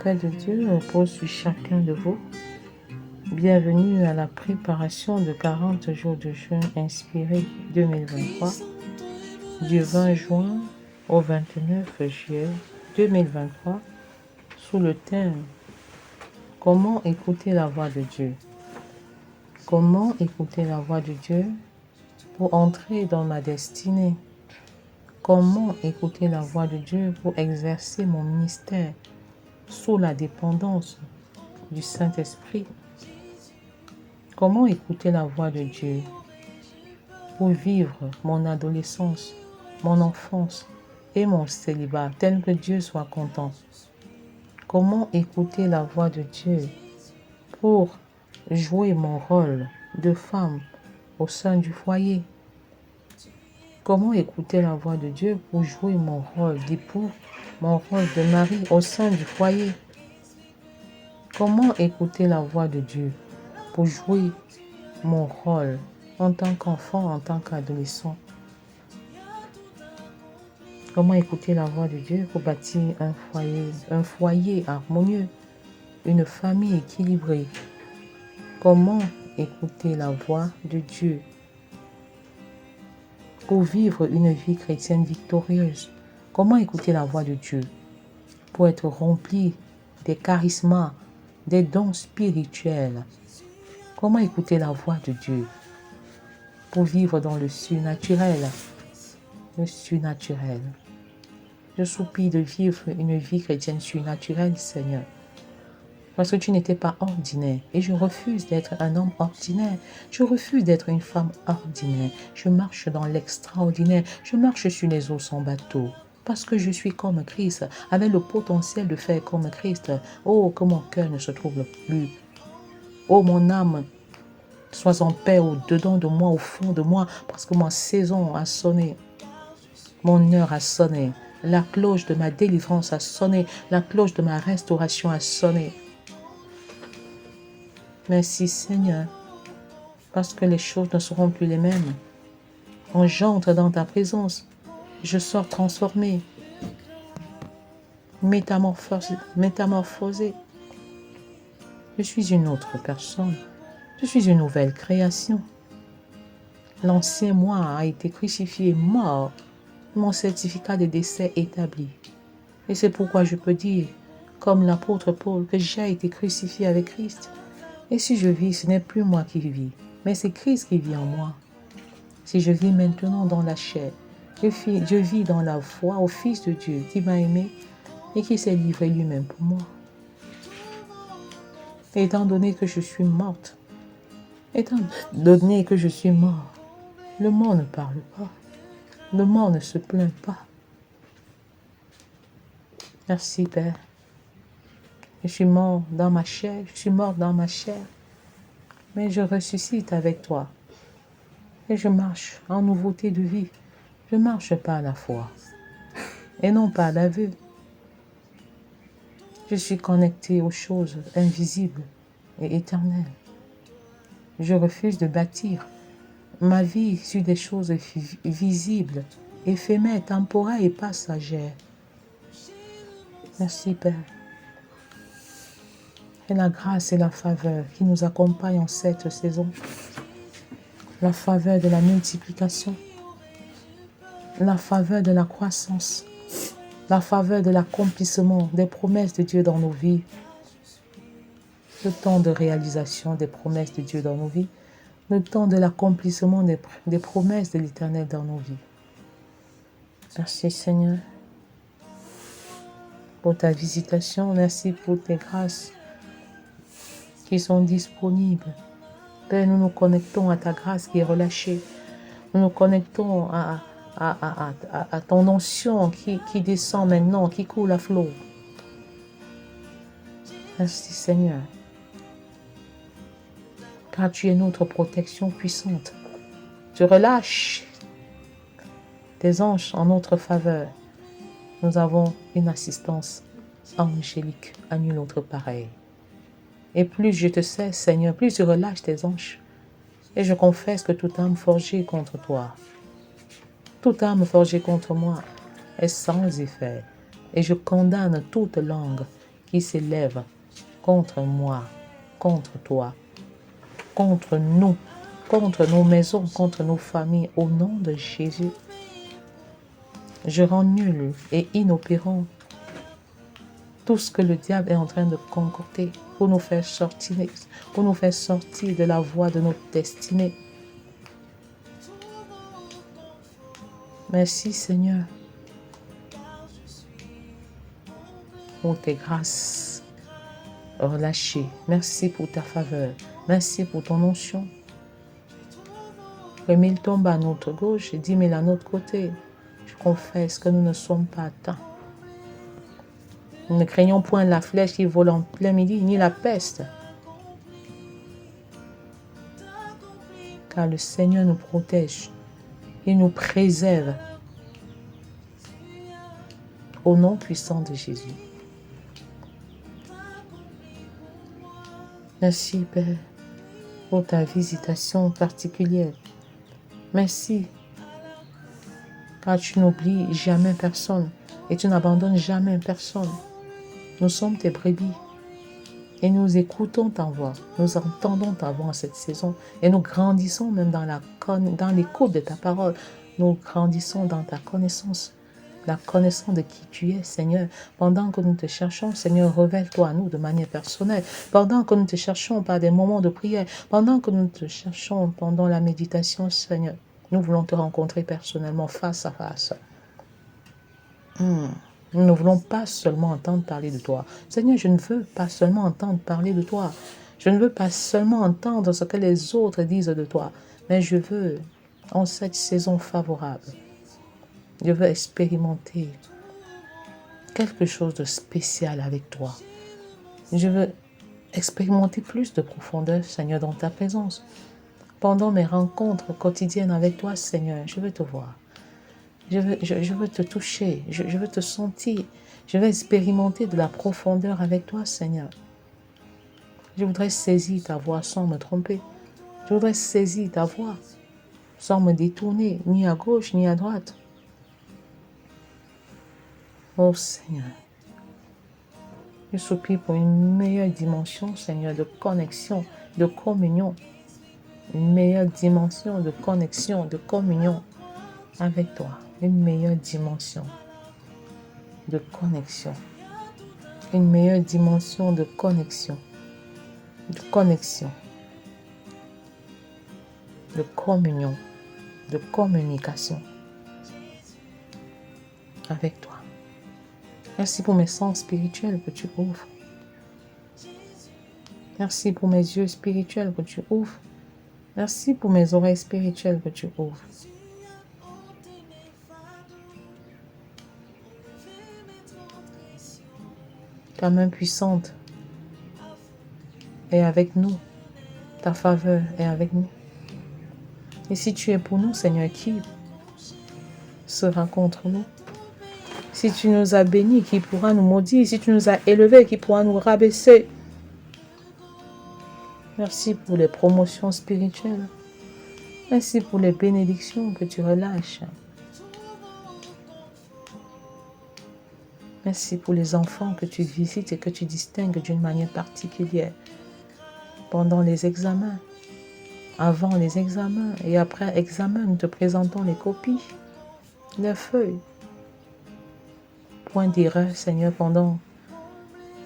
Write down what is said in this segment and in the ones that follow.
paix de Dieu repose sur chacun de vous. Bienvenue à la préparation de 40 jours de jeûne inspiré 2023 du 20 juin au 29 juillet 2023 sous le thème « Comment écouter la voix de Dieu ?» Comment écouter la voix de Dieu pour entrer dans ma destinée? Comment écouter la voix de Dieu pour exercer mon ministère sous la dépendance du Saint-Esprit? Comment écouter la voix de Dieu pour vivre mon adolescence, mon enfance et mon célibat, tel que Dieu soit content? Comment écouter la voix de Dieu pour jouer mon rôle de femme au sein du foyer? Comment écouter la voix de Dieu pour jouer mon rôle d'époux, mon rôle de mari au sein du foyer? Comment écouter la voix de Dieu pour jouer mon rôle en tant qu'enfant, en tant qu'adolescent? Comment écouter la voix de Dieu pour bâtir un foyer harmonieux, une famille équilibrée? Comment écouter la voix de Dieu pour vivre une vie chrétienne victorieuse? Comment écouter la voix de Dieu pour être rempli des charismes, des dons spirituels? Comment écouter la voix de Dieu pour vivre dans le surnaturel? Le surnaturel. Je soupire de vivre une vie chrétienne surnaturelle, Seigneur. Parce que tu n'étais pas ordinaire. Et je refuse d'être un homme ordinaire. Je refuse d'être une femme ordinaire. Je marche dans l'extraordinaire. Je marche sur les eaux sans bateau. Parce que je suis comme Christ, avec le potentiel de faire comme Christ. Oh, que mon cœur ne se trouble plus. Oh, mon âme, sois en paix au-dedans de moi, au fond de moi, parce que ma saison a sonné. Mon heure a sonné. La cloche de ma délivrance a sonné. La cloche de ma restauration a sonné. Merci Seigneur, parce que les choses ne seront plus les mêmes. Quand j'entre dans ta présence, je sors transformé, métamorphosé. Je suis une autre personne. Je suis une nouvelle création. L'ancien moi a été crucifié, mort. Mon certificat de décès établi. Et c'est pourquoi je peux dire, comme l'apôtre Paul, que j'ai été crucifié avec Christ. Et si je vis, ce n'est plus moi qui vis, mais c'est Christ qui vit en moi. Si je vis maintenant dans la chair, je vis dans la foi au Fils de Dieu qui m'a aimé et qui s'est livré lui-même pour moi. Et étant donné que je suis morte, étant donné que je suis mort, le monde ne parle pas, le monde ne se plaint pas. Merci Père. Je suis mort dans ma chair, je suis mort dans ma chair, mais je ressuscite avec toi. Et je marche en nouveauté de vie. Je marche par la foi et non par la vue. Je suis connecté aux choses invisibles et éternelles. Je refuse de bâtir ma vie sur des choses visibles, éphémères, temporaires et passagères. Merci Père. Et la grâce et la faveur qui nous accompagnent en cette saison. La faveur de la multiplication. La faveur de la croissance. La faveur de l'accomplissement des promesses de Dieu dans nos vies. Le temps de réalisation des promesses de Dieu dans nos vies. Le temps de l'accomplissement des promesses de l'Éternel dans nos vies. Merci Seigneur pour ta visitation. Merci pour tes grâces qui sont disponibles. Père, nous nous connectons à ta grâce qui est relâchée. Nous nous connectons à ton onction qui descend maintenant, qui coule à flot. Merci Seigneur. Car tu es notre protection puissante. Tu relâches tes anges en notre faveur. Nous avons une assistance angélique à nul autre pareil. Et plus je te sais, Seigneur, plus tu relâches tes anges. Et je confesse que toute âme forgée contre toi, toute âme forgée contre moi est sans effet. Et je condamne toute langue qui s'élève contre moi, contre toi, contre nous, contre nos maisons, contre nos familles, au nom de Jésus. Je rends nul et inopérant tout ce que le diable est en train de concocter pour nous faire sortir de la voie de notre destinée. Merci Seigneur pour tes grâces relâchées. Merci pour ta faveur. Merci pour ton onction. Que 1000 tombent à notre gauche et 10 000 à notre côté. Je confesse que nous ne sommes pas atteints. Nous ne craignons point la flèche qui vole en plein midi, ni la peste. Car le Seigneur nous protège. Il nous préserve. Au nom puissant de Jésus. Merci, Père, pour ta visitation particulière. Merci, car tu n'oublies jamais personne et tu n'abandonnes jamais personne. Nous sommes tes brebis et nous écoutons ta voix. Nous entendons ta voix en cette saison et nous grandissons même dans l'écoute de ta parole. Nous grandissons dans ta connaissance. La connaissance de qui tu es, Seigneur. Pendant que nous te cherchons, Seigneur, révèle-toi à nous de manière personnelle. Pendant que nous te cherchons par des moments de prière, pendant que nous te cherchons pendant la méditation, Seigneur, nous voulons te rencontrer personnellement, face à face. Nous ne voulons pas seulement entendre parler de toi. Seigneur, je ne veux pas seulement entendre parler de toi. Je ne veux pas seulement entendre ce que les autres disent de toi, mais je veux, en cette saison favorable, je veux expérimenter quelque chose de spécial avec toi. Je veux expérimenter plus de profondeur, Seigneur, dans ta présence. Pendant mes rencontres quotidiennes avec toi, Seigneur, je veux te voir. Je veux te toucher. Je veux te sentir. Je veux expérimenter de la profondeur avec toi, Seigneur. Je voudrais saisir ta voix sans me tromper. Je voudrais saisir ta voix sans me détourner, ni à gauche, ni à droite. Oh Seigneur, je soupire pour une meilleure dimension, Seigneur, de connexion, de communion. Une meilleure dimension de connexion, de communion avec toi. Une meilleure dimension de connexion. Une meilleure dimension de connexion. De connexion. De communion. De communication avec toi. Merci pour mes sens spirituels que tu ouvres. Merci pour mes yeux spirituels que tu ouvres. Merci pour mes oreilles spirituelles que tu ouvres. Ta main puissante est avec nous. Ta faveur est avec nous. Et si tu es pour nous, Seigneur, qui sera contre nous? Si tu nous as bénis, qui pourra nous maudire? Si tu nous as élevés, qui pourra nous rabaisser? Merci pour les promotions spirituelles. Merci pour les bénédictions que tu relâches. Merci pour les enfants que tu visites et que tu distingues d'une manière particulière pendant les examens, avant les examens et après examen. Nous te présentons les copies, les feuilles. Point d'erreur, Seigneur, pendant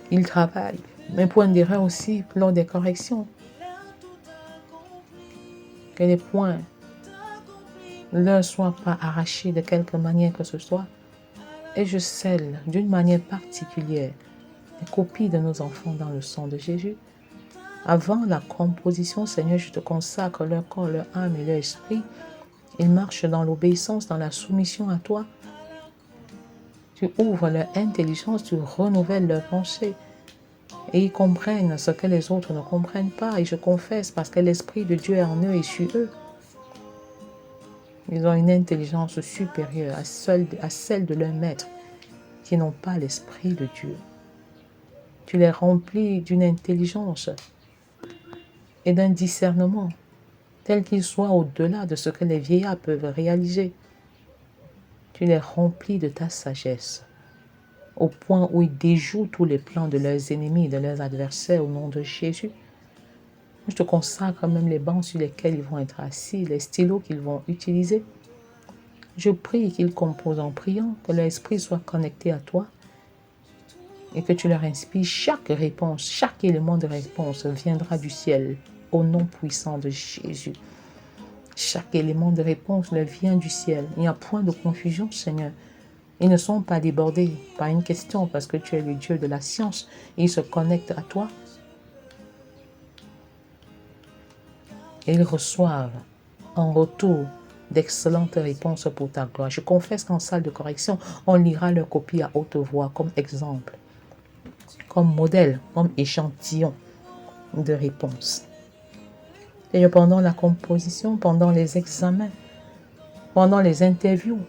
qu'ils travaillent, mais point d'erreur aussi lors des corrections. Que les points ne leur soient pas arrachés de quelque manière que ce soit. Et je scelle d'une manière particulière les copies de nos enfants dans le sang de Jésus. Avant la composition, Seigneur, je te consacre leur corps, leur âme et leur esprit. Ils marchent dans l'obéissance, dans la soumission à toi. Tu ouvres leur intelligence, tu renouvelles leurs pensées. Et ils comprennent ce que les autres ne comprennent pas. Et je confesse parce que l'Esprit de Dieu est en eux et sur eux. Ils ont une intelligence supérieure à celle de leur maître, qui n'ont pas l'Esprit de Dieu. Tu les remplis d'une intelligence et d'un discernement, tel qu'ils soient au-delà de ce que les vieillards peuvent réaliser. Tu les remplis de ta sagesse. au point où ils déjouent tous les plans de leurs ennemis et de leurs adversaires au nom de Jésus. Je te consacre même les bancs sur lesquels ils vont être assis, les stylos qu'ils vont utiliser. Je prie qu'ils composent en priant, que leur esprit soit connecté à toi et que tu leur inspires chaque réponse, chaque élément de réponse viendra du ciel au nom puissant de Jésus. Chaque élément de réponse leur vient du ciel. Il n'y a point de confusion, Seigneur. Ils ne sont pas débordés par une question parce que tu es le Dieu de la science. Ils se connectent à toi et ils reçoivent en retour d'excellentes réponses pour ta gloire. Je confesse qu'en salle de correction, on lira leur copie à haute voix comme exemple, comme modèle, comme échantillon de réponse. Et pendant la composition, pendant les examens, pendant les interviews,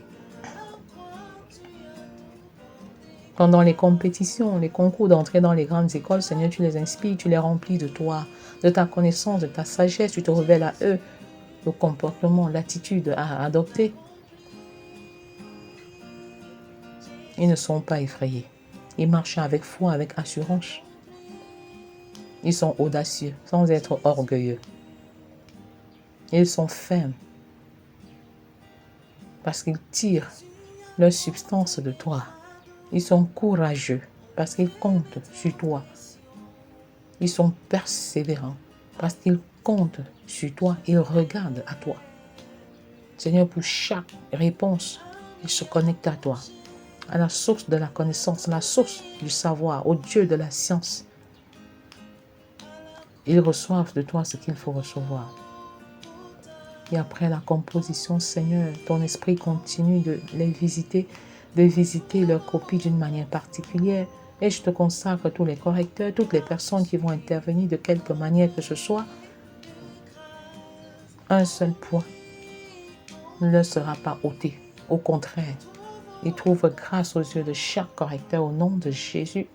pendant les compétitions, les concours d'entrée dans les grandes écoles, Seigneur, tu les inspires, tu les remplis de toi, de ta connaissance, de ta sagesse, tu te révèles à eux le comportement, l'attitude à adopter. Ils ne sont pas effrayés. Ils marchent avec foi, avec assurance. Ils sont audacieux, sans être orgueilleux. Ils sont fermes, parce qu'ils tirent leur substance de toi. Ils sont courageux, parce qu'ils comptent sur toi. Ils sont persévérants, parce qu'ils comptent sur toi. Ils regardent à toi. Seigneur, pour chaque réponse, ils se connectent à toi, à la source de la connaissance, à la source du savoir, au Dieu de la science. Ils reçoivent de toi ce qu'il faut recevoir. Et après la composition, Seigneur, ton esprit continue de les visiter, de visiter leurs copies d'une manière particulière. Et je te consacre tous les correcteurs, toutes les personnes qui vont intervenir de quelque manière que ce soit. Un seul point ne leur sera pas ôté. Au contraire, ils trouvent grâce aux yeux de chaque correcteur au nom de Jésus.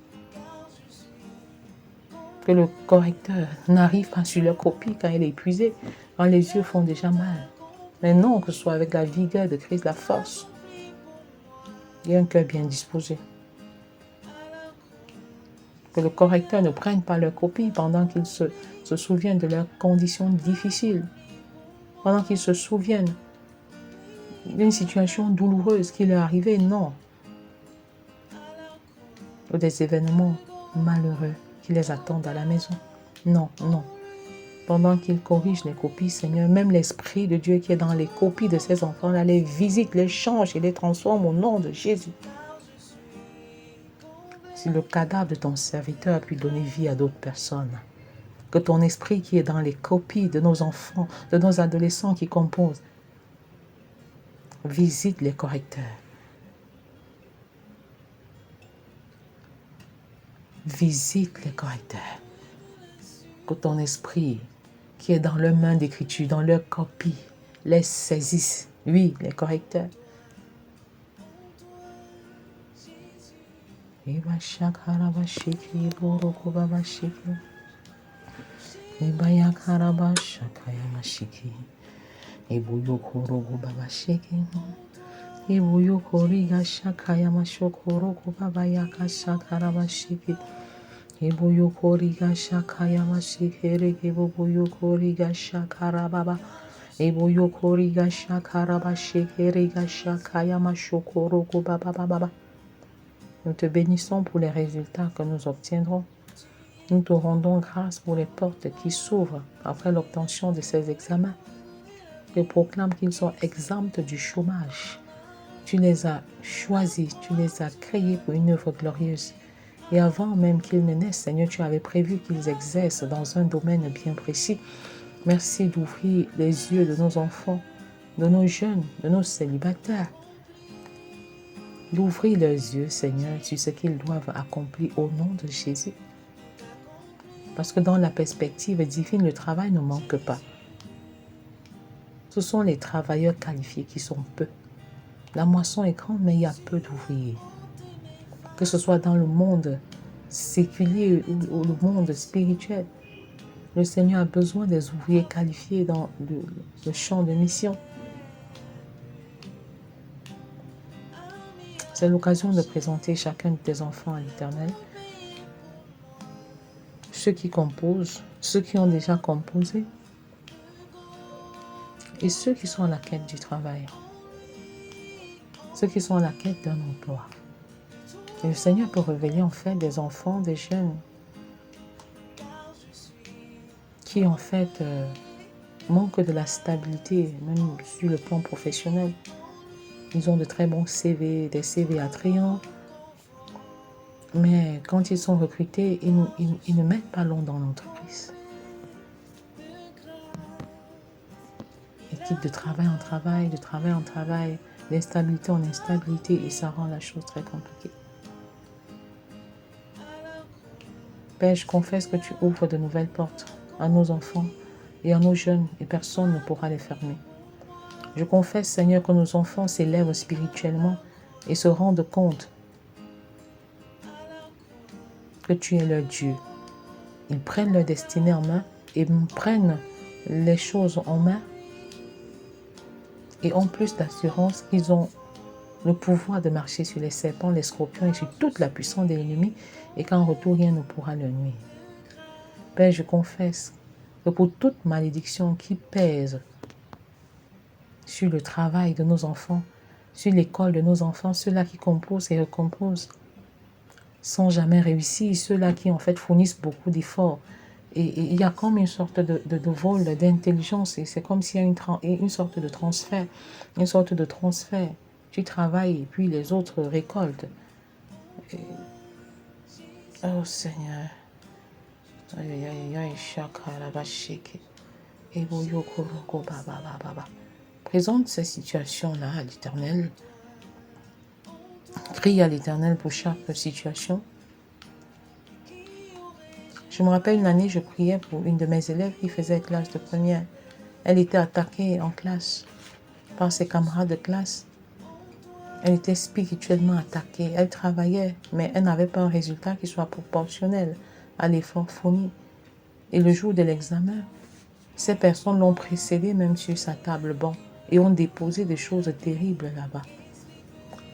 Que le correcteur n'arrive pas sur leur copie quand il est épuisé, quand les yeux font déjà mal. Mais non, que ce soit avec la vigueur de Christ, la force et un cœur bien disposé. Que le correcteur ne prenne pas leur copie pendant qu'ils se souviennent de leurs conditions difficiles, pendant qu'ils se souviennent d'une situation douloureuse qui leur est arrivée, non. Ou des événements malheureux qui les attendent à la maison. Non, non. Pendant qu'ils corrigent les copies, Seigneur, même l'Esprit de Dieu qui est dans les copies de ces enfants-là, les visite, les change et les transforme au nom de Jésus. Si le cadavre de ton serviteur a pu donner vie à d'autres personnes, que ton esprit qui est dans les copies de nos enfants, de nos adolescents qui composent, visite les correcteurs. Visite les correcteurs. Que ton esprit qui est dans leurs mains d'écriture, dans leurs copies, les saisisse. Oui, les correcteurs. Eboyokoriga shakayama shikere keboboyokoriga shakarababa. Eboyokoriga shakaraba shikeriga shakayama shokoroko baba. Nous te bénissons pour les résultats que nous obtiendrons. Nous te rendons grâce pour les portes qui s'ouvrent après l'obtention de ces examens. Je proclame qu'ils sont exempts du chômage. Tu les as choisis, tu les as créés pour une œuvre glorieuse. Et avant même qu'ils ne naissent, Seigneur, tu avais prévu qu'ils exercent dans un domaine bien précis. Merci d'ouvrir les yeux de nos enfants, de nos jeunes, de nos célibataires. D'ouvrir leurs yeux, Seigneur, sur ce qu'ils doivent accomplir au nom de Jésus. Parce que dans la perspective divine, le travail ne manque pas. Ce sont les travailleurs qualifiés qui sont peu. La moisson est grande, mais il y a peu d'ouvriers. Que ce soit dans le monde séculier ou le monde spirituel, le Seigneur a besoin des ouvriers qualifiés dans le champ de mission. C'est l'occasion de présenter chacun de tes enfants à l'Éternel. Ceux qui composent, ceux qui ont déjà composé et ceux qui sont à la quête du travail. Ceux qui sont à la quête d'un emploi. Et le Seigneur peut révéler en fait des enfants, des jeunes qui en fait manquent de la stabilité, même sur le plan professionnel. Ils ont de très bons CV, des CV attrayants, mais quand ils sont recrutés, ils ne mettent pas long dans l'entreprise. Ils quittent de travail en travail, de travail en travail, d'instabilité en instabilité, et ça rend la chose très compliquée. Père, je confesse que tu ouvres de nouvelles portes à nos enfants et à nos jeunes, et personne ne pourra les fermer. Je confesse, Seigneur, que nos enfants s'élèvent spirituellement et se rendent compte que tu es leur Dieu. Ils prennent leur destinée en main et prennent les choses en main et ont plus d'assurance qu'ils ont le pouvoir de marcher sur les serpents, les scorpions et sur toute la puissance de l'ennemi, et qu'en retour, rien ne pourra leur nuire. Père, je confesse que pour toute malédiction qui pèse sur le travail de nos enfants, sur l'école de nos enfants, ceux-là qui composent et recomposent sans jamais réussir, ceux-là qui en fait fournissent beaucoup d'efforts, et il y a comme une sorte de vol d'intelligence, et c'est comme s'il y a une sorte de transfert, Tu travailles et puis les autres récoltent. Et... Oh Seigneur. Présente ces situations-là à l'Éternel. Crie à l'Éternel pour chaque situation. Je me rappelle une année, je priais pour une de mes élèves qui faisait classe de première. Elle était attaquée en classe par ses camarades de classe. Elle était spirituellement attaquée. Elle travaillait, mais elle n'avait pas un résultat qui soit proportionnel à l'effort fourni. Et le jour de l'examen, ces personnes l'ont précédée même sur sa table banc et ont déposé des choses terribles là-bas.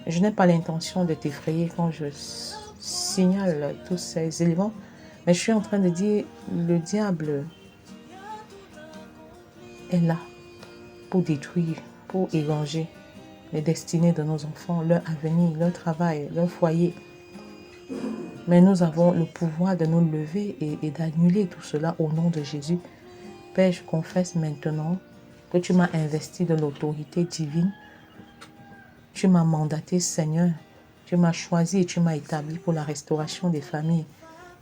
Je n'ai pas l'intention de t'effrayer quand je signale tous ces éléments, mais je suis en train de dire, le diable est là pour détruire, pour égorger les destinées de nos enfants, leur avenir, leur travail, leur foyer. Mais nous avons le pouvoir de nous lever et d'annuler tout cela au nom de Jésus. Père, je confesse maintenant que tu m'as investi de l'autorité divine. Tu m'as mandaté, Seigneur. Tu m'as choisi et tu m'as établi pour la restauration des familles.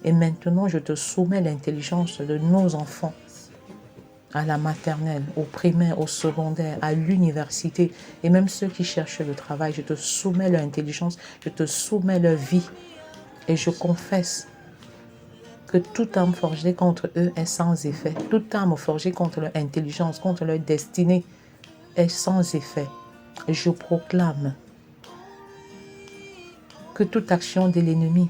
Et maintenant, je te soumets l'intelligence de nos enfants à la maternelle, au primaire, au secondaire, à l'université, et même ceux qui cherchent le travail. Je te soumets leur intelligence, je te soumets leur vie. Et je confesse que toute âme forgée contre eux est sans effet. Toute âme forgée contre leur intelligence, contre leur destinée est sans effet. Et je proclame que toute action de l'ennemi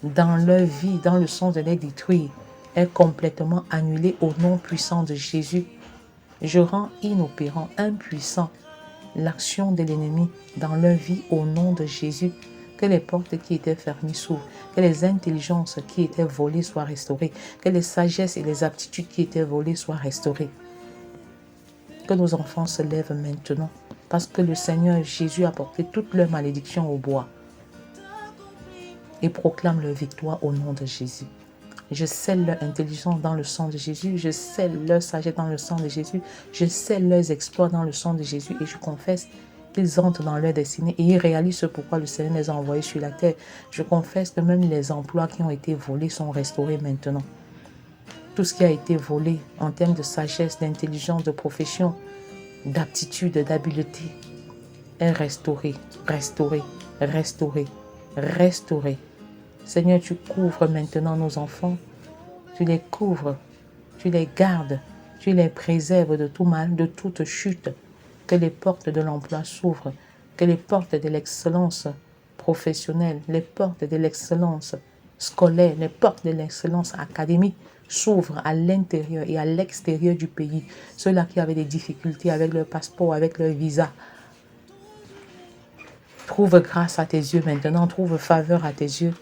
dans leur vie, dans le sens de les détruire, est complètement annulée au nom puissant de Jésus. Je rends inopérant, impuissant l'action de l'ennemi dans leur vie au nom de Jésus. Que les portes qui étaient fermées s'ouvrent, que les intelligences qui étaient volées soient restaurées, que les sagesses et les aptitudes qui étaient volées soient restaurées. Que nos enfants se lèvent maintenant, parce que le Seigneur Jésus a porté toute leur malédiction au bois et proclame leur victoire au nom de Jésus. Je scelle leur intelligence dans le sang de Jésus, je scelle leur sagesse dans le sang de Jésus, je scelle leurs exploits dans le sang de Jésus, et je confesse qu'ils entrent dans leur destinée et ils réalisent ce pourquoi le Seigneur les a envoyés sur la terre. Je confesse que même les emplois qui ont été volés sont restaurés maintenant. Tout ce qui a été volé en termes de sagesse, d'intelligence, de profession, d'aptitude, d'habileté est restauré, restauré, restauré, restauré. Seigneur, tu couvres maintenant nos enfants, tu les couvres, tu les gardes, tu les préserves de tout mal, de toute chute. Que les portes de l'emploi s'ouvrent, que les portes de l'excellence professionnelle, les portes de l'excellence scolaire, les portes de l'excellence académique s'ouvrent à l'intérieur et à l'extérieur du pays. Ceux-là qui avaient des difficultés avec leur passeport, avec leur visa, Trouve grâce à tes yeux maintenant, trouve faveur à tes yeux.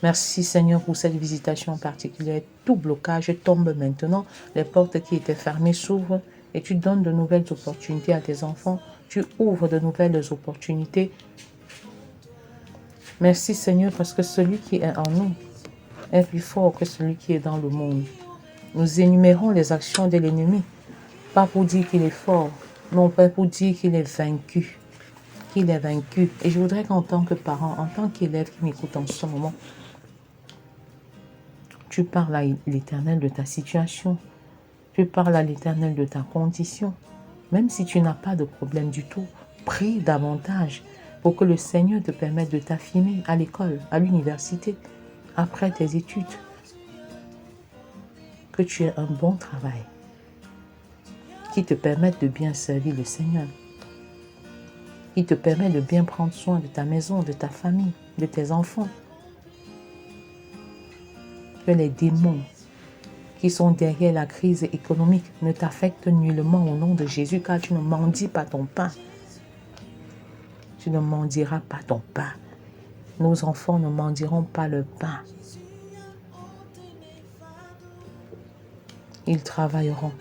Merci Seigneur pour cette visitation particulière. Tout blocage tombe maintenant. Les portes qui étaient fermées s'ouvrent et tu donnes de nouvelles opportunités à tes enfants. Tu ouvres de nouvelles opportunités. Merci Seigneur parce que celui qui est en nous est plus fort que celui qui est dans le monde. Nous énumérons les actions de l'ennemi, pas pour dire qu'il est fort, non pas pour dire qu'il est vaincu. Qu'il est vaincu. Et je voudrais qu'en tant que parent, en tant qu'élève qui m'écoute en ce moment, tu parles à l'Éternel de ta situation. Tu parles à l'Éternel de ta condition. Même si tu n'as pas de problème du tout, prie davantage pour que le Seigneur te permette de t'affiner à l'école, à l'université, après tes études. Que tu aies un bon travail qui te permette de bien servir le Seigneur, qui te permet de bien prendre soin de ta maison, de ta famille, de tes enfants. Que les démons qui sont derrière la crise économique ne t'affectent nullement au nom de Jésus, car tu ne mendies pas ton pain. Tu ne mendieras pas ton pain. Nos enfants ne mendieront pas le pain. Ils travailleront.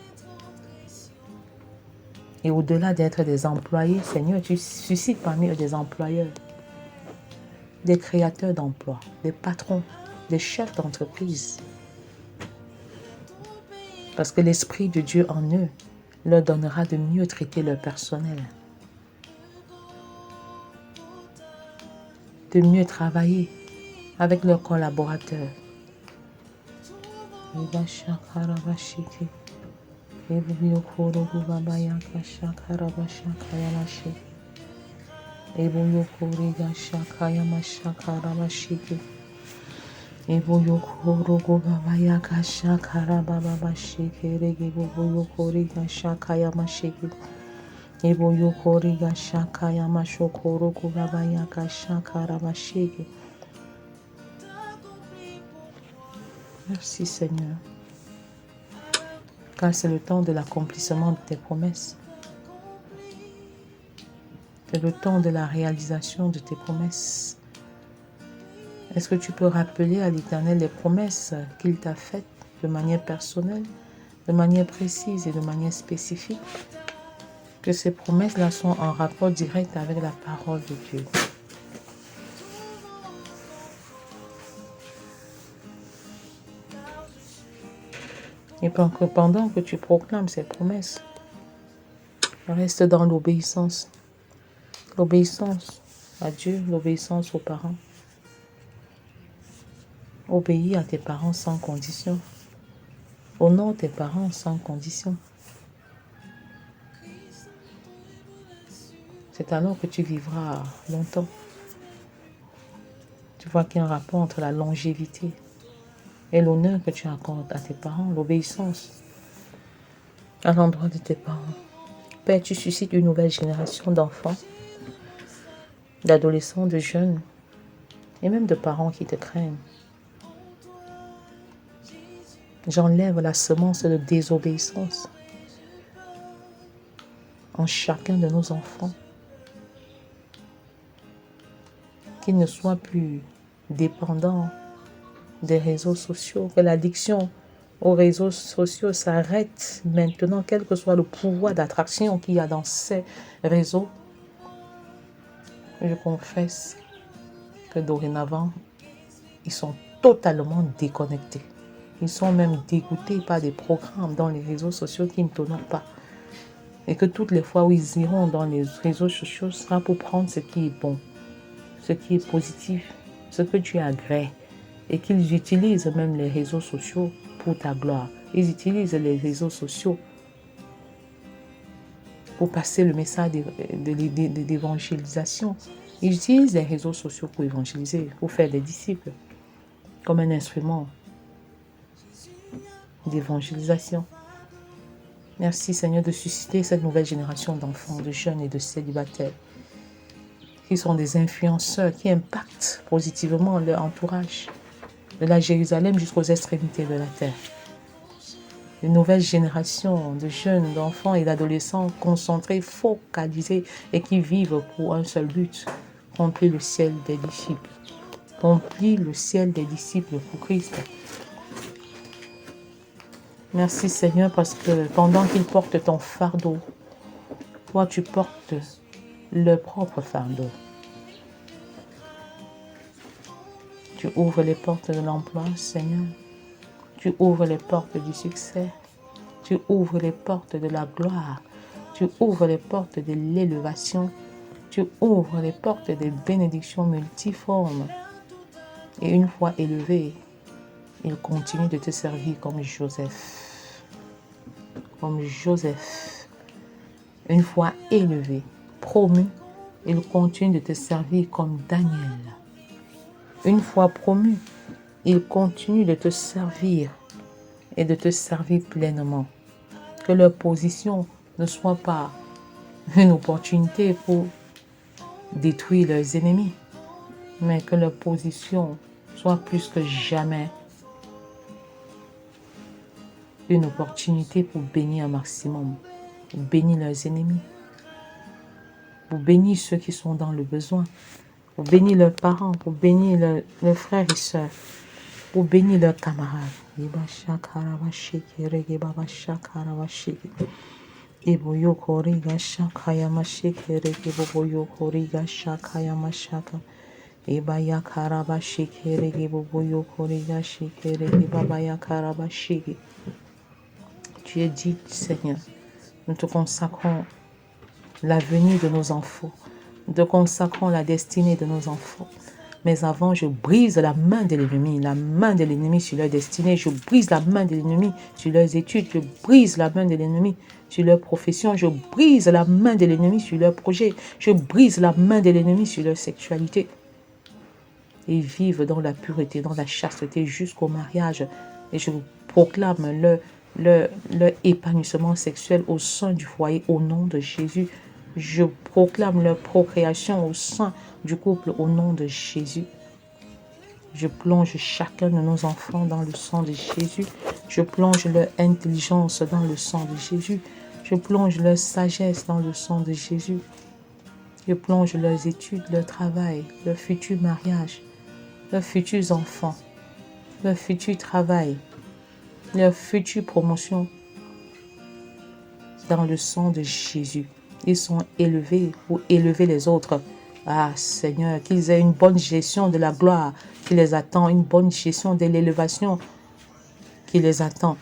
Et au-delà d'être des employés, Seigneur, tu suscites parmi eux des employeurs, des créateurs d'emplois, des patrons, des chefs d'entreprise. Parce que l'Esprit de Dieu en eux leur donnera de mieux traiter leur personnel, de mieux travailler avec leurs collaborateurs. Merci Seigneur, car c'est le temps de l'accomplissement de tes promesses. C'est le temps de la réalisation de tes promesses. Est-ce que tu peux rappeler à l'Éternel les promesses qu'il t'a faites de manière personnelle, de manière précise et de manière spécifique? Que ces promesses-là sont en rapport direct avec la parole de Dieu. Et pendant que tu proclames ces promesses, reste dans l'obéissance. L'obéissance à Dieu, l'obéissance aux parents. Obéis à tes parents sans condition. Honore tes parents sans condition. C'est alors que tu vivras longtemps. Tu vois qu'il y a un rapport entre la longévité et l'honneur que tu accordes à tes parents, l'obéissance à l'endroit de tes parents. Père, tu suscites une nouvelle génération d'enfants, d'adolescents, de jeunes et même de parents qui te craignent. J'enlève la semence de désobéissance en chacun de nos enfants, qu'ils ne soient plus dépendants des réseaux sociaux, que l'addiction aux réseaux sociaux s'arrête maintenant, quel que soit le pouvoir d'attraction qu'il y a dans ces réseaux. Je confesse que dorénavant, ils sont totalement déconnectés. Ils sont même dégoûtés par des programmes dans les réseaux sociaux qui ne t'honorent pas. Et que toutes les fois où ils iront dans les réseaux sociaux, ce sera pour prendre ce qui est bon, ce qui est positif, ce que tu agrées. Et qu'ils utilisent même les réseaux sociaux pour ta gloire. Ils utilisent les réseaux sociaux pour passer le message d'évangélisation. Ils utilisent les réseaux sociaux pour évangéliser, pour faire des disciples, comme un instrument d'évangélisation. Merci Seigneur de susciter cette nouvelle génération d'enfants, de jeunes et de célibataires qui sont des influenceurs, qui impactent positivement leur entourage, de la Jérusalem jusqu'aux extrémités de la terre. une nouvelle génération de jeunes, d'enfants et d'adolescents concentrés, focalisés et qui vivent pour un seul but, remplir le ciel des disciples. Remplir le ciel des disciples pour Christ. Merci Seigneur parce que pendant qu'ils portent ton fardeau, toi tu portes leur propre fardeau. Tu ouvres les portes de l'emploi, Seigneur. Tu ouvres les portes du succès. Tu ouvres les portes de la gloire. Tu ouvres les portes de l'élévation. Tu ouvres les portes des bénédictions multiformes. Et une fois élevés, ils continuent de te servir comme Joseph. Comme Joseph. Une fois élevé, promu, ils continuent de te servir comme Daniel. Une fois promu, ils continuent de te servir et de te servir pleinement. Que leur position ne soit pas une opportunité pour détruire leurs ennemis, mais que leur position soit plus que jamais une opportunité pour bénir un maximum, pour bénir leurs ennemis, pour bénir ceux qui sont dans le besoin, pour bénir leurs parents, pour bénir leurs frères et sœurs, pour bénir leurs camarades. Eboyo koriga shakaya mashikere geboyo koriga shakaya mashaka. Ebaya karaba shikere geboyo koriga shikere gebabaya karaba shiki. Tu es dit, Seigneur, nous te consacrons l'avenir de nos enfants. Nous te consacrons la destinée de nos enfants. Mais avant, je brise la main de l'ennemi sur leur destinée. Je brise la main de l'ennemi sur leurs études. Je brise la main de l'ennemi sur leur profession. Je brise la main de l'ennemi sur leurs projets. Je brise la main de l'ennemi sur leur sexualité. Ils vivent dans la pureté, dans la chasteté jusqu'au mariage. Et je proclame leur épanouissement sexuel au sein du foyer au nom de Jésus. Je proclame leur procréation au sein du couple au nom de Jésus. Je plonge chacun de nos enfants dans le sang de Jésus. Je plonge leur intelligence dans le sang de Jésus. Je plonge leur sagesse dans le sang de Jésus. Je plonge leurs études, leur travail, leur futur mariage, leurs futurs enfants, leur futur travail, leur future promotion dans le sang de Jésus. Ils sont élevés pour élever les autres. Ah Seigneur, qu'ils aient une bonne gestion de la gloire qui les attend, une bonne gestion de l'élévation qui les attend.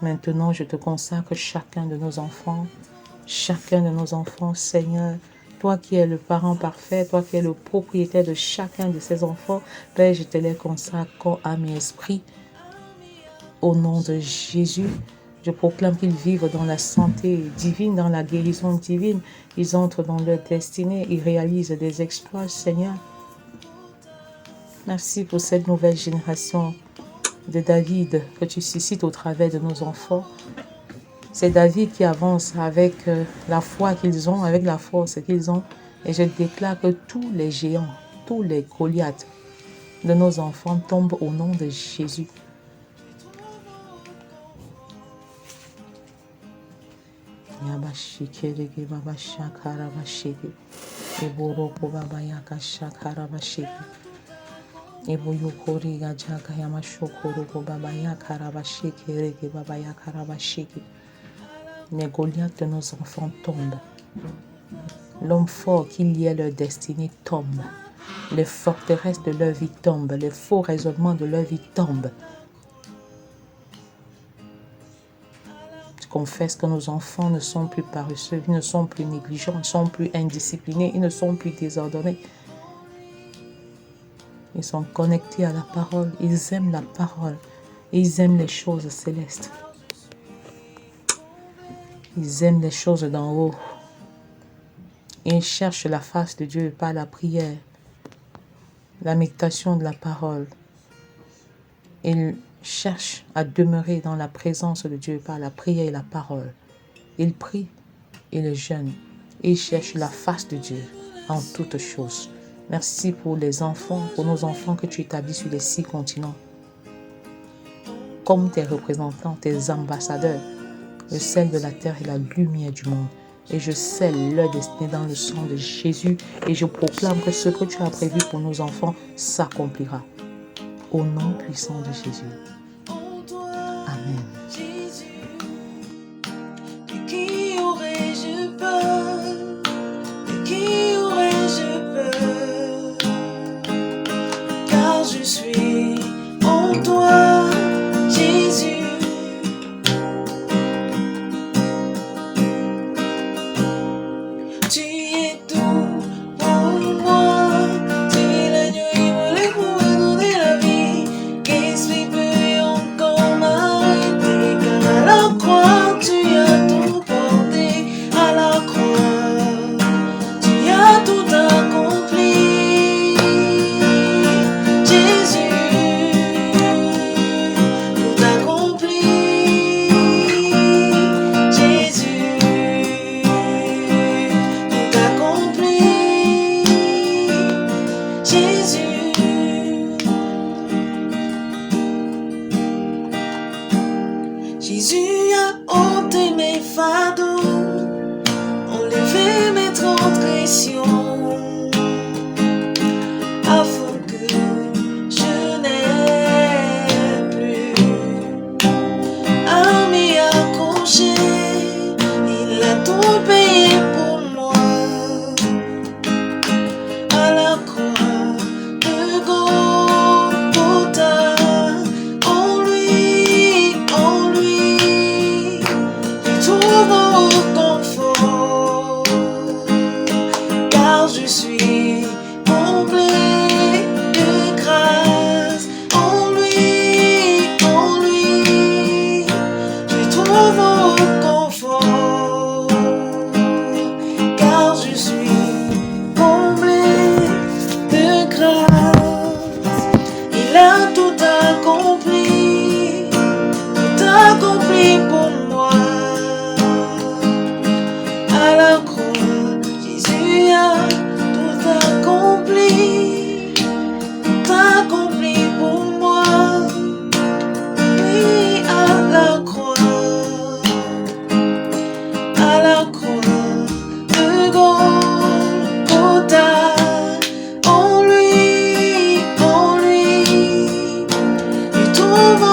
Maintenant, je te consacre chacun de nos enfants, Seigneur. Toi qui es le parent parfait, toi qui es le propriétaire de chacun de ces enfants, Père, je te les consacre corps, âme et esprit. Au nom de Jésus, je proclame qu'ils vivent dans la santé divine, dans la guérison divine. Ils entrent dans leur destinée, ils réalisent des exploits, Seigneur. Merci pour cette nouvelle génération de David que tu suscites au travers de nos enfants. C'est David qui avance avec la foi qu'ils ont, avec la force qu'ils ont. Et je déclare que tous les géants, tous les Goliaths de nos enfants tombent au nom de Jésus. Les Goliaths de nos enfants tombent. L'homme fort qui liait leur destinée tombe. Les forteresses de leur vie tombent. Les faux raisonnements de leur vie tombent. Je confesse que nos enfants ne sont plus paresseux, ils ne sont plus négligents, ils ne sont plus indisciplinés, ils ne sont plus désordonnés. Ils sont connectés à la parole, ils aiment la parole, ils aiment les choses célestes. Ils aiment les choses d'en haut. Ils cherchent la face de Dieu par la prière, la méditation de la parole. Ils cherchent à demeurer dans la présence de Dieu par la prière et la parole. Ils prient et ils jeûnent. Ils cherchent la face de Dieu en toutes choses. Merci pour les enfants, pour nos enfants que tu établis sur les 6 continents. comme tes représentants, tes ambassadeurs, le sel de la terre et la lumière du monde. Et je scelle leur destinée dans le sang de Jésus et je proclame que ce que tu as prévu pour nos enfants s'accomplira. Au nom puissant de Jésus. Amen. De qui aurais-je peur? De qui aurais-je peur? Car je suis en toi, Jésus. Tu es tout pour moi. Tu es l'agneau immolé pour me donner la vie. Qu'est-ce qui peut encore m'arrêter? Car à la croix, tu as tout porté. À la croix, tu as tout accompli. Jésus, tout accompli. Jésus, tout accompli. Jésus. Jésus a ôté mes fardeaux, enlevé mes transgressions, afin que je n'ai plus à m'y accrocher. Il a tout payé pour moi à la croix de Golgotha. En lui, je trouve confort, car je suis comblé de grâce. En lui, je trouve confort, car je suis comblé de grâce. Il a tout accompli pour moi. À la croix, Jésus a tout accompli pour moi. Oui, à la croix de Golgotha. En lui, je trouve